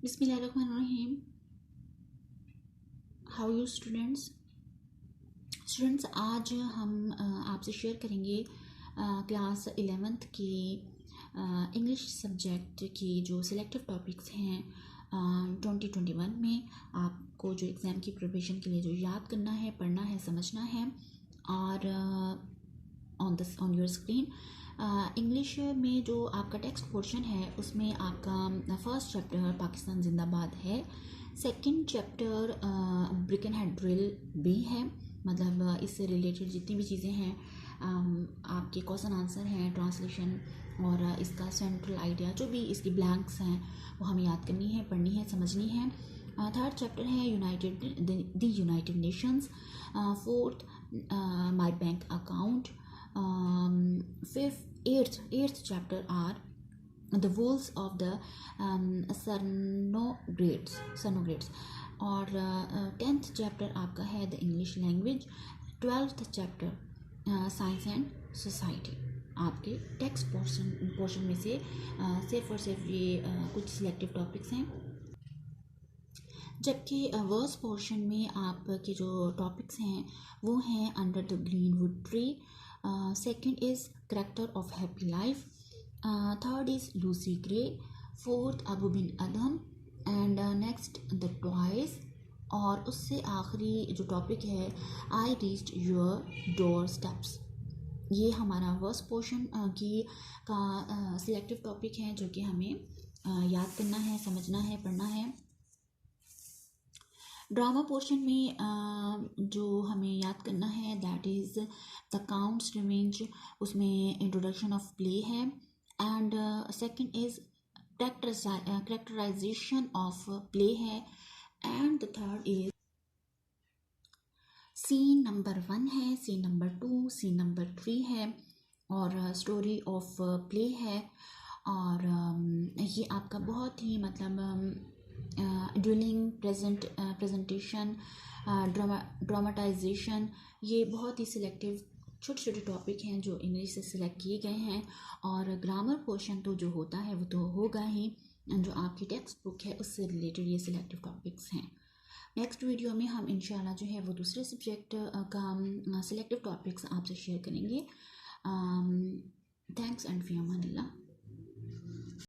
बिस्मिल्लाहिर्रहमानिर्रहीम। How you students. आज हम आपसे शेयर करेंगे क्लास 11th की इंग्लिश सब्जेक्ट की जो सिलेक्टिव टॉपिक्स हैं 2021 में आपको जो एग्ज़ाम की प्रिपरेशन के लिए जो याद करना है, पढ़ना है, समझना है। और ऑन योर स्क्रीन इंग्लिश में जो आपका टेक्स्ट पोर्शन है उसमें आपका फर्स्ट चैप्टर पाकिस्तान जिंदाबाद है, second chapter brick and head drill भी है। मतलब इससे रिलेटेड जितनी भी चीज़ें हैं, आपके क्वेश्चन आंसर हैं, ट्रांसलेशन और इसका सेंट्रल आइडिया, जो भी इसकी ब्लैंक्स हैं वो हमें याद करनी है, पढ़नी है, समझनी है। थर्ड चैप्टर है United Nations. Fourth my bank account. Fifth eighth chapter are the walls of the Cernogrates। और 10th चैप्टर आपका है the English language. 12th chapter science and society. आपके टेक्स्ट पोर्शन में से सिर्फ और सिर्फ ये कुछ सिलेक्टिव टॉपिक्स हैं, जबकि वर्स पोर्शन में आपके जो टॉपिक्स हैं वो हैं under the greenwood tree. Second is character of happy life. Third is Lucy Gray. Fourth Abou Ben Adhem and next the toys. और उससे आखिरी जो टॉपिक है I reached your door steps. ये हमारा वर्स्ट पोर्शन का सिलेक्टिव टॉपिक है जो कि हमें याद करना है, समझना है, पढ़ना है। ड्रामा पोर्शन में जो हमें याद करना है that is the count's revenge. उसमें इंट्रोडक्शन ऑफ प्ले है। And second is characterization of play है। And the third is scene number 1 है, सीन नंबर 2, सीन नंबर 3 है और स्टोरी ऑफ प्ले है। और ये आपका बहुत ही मतलब ड्यूलिंग, प्रेजेंटेशन, ड्रामाटाइजेशन, ये बहुत ही सिलेक्टिव छोटे छोटे टॉपिक हैं जो इंग्लिश से सिलेक्ट किए गए हैं। और ग्रामर पोर्शन तो जो होता है वो तो होगा ही, जो आपकी टेक्स्ट बुक है उससे रिलेटेड ये सिलेक्टिव टॉपिक्स हैं। नेक्स्ट वीडियो में हम इंशाल्लाह जो है वो दूसरे सब्जेक्ट का सिलेक्टिव टॉपिक्स आपसे शेयर करेंगे। Thanks and fee Aman Allah.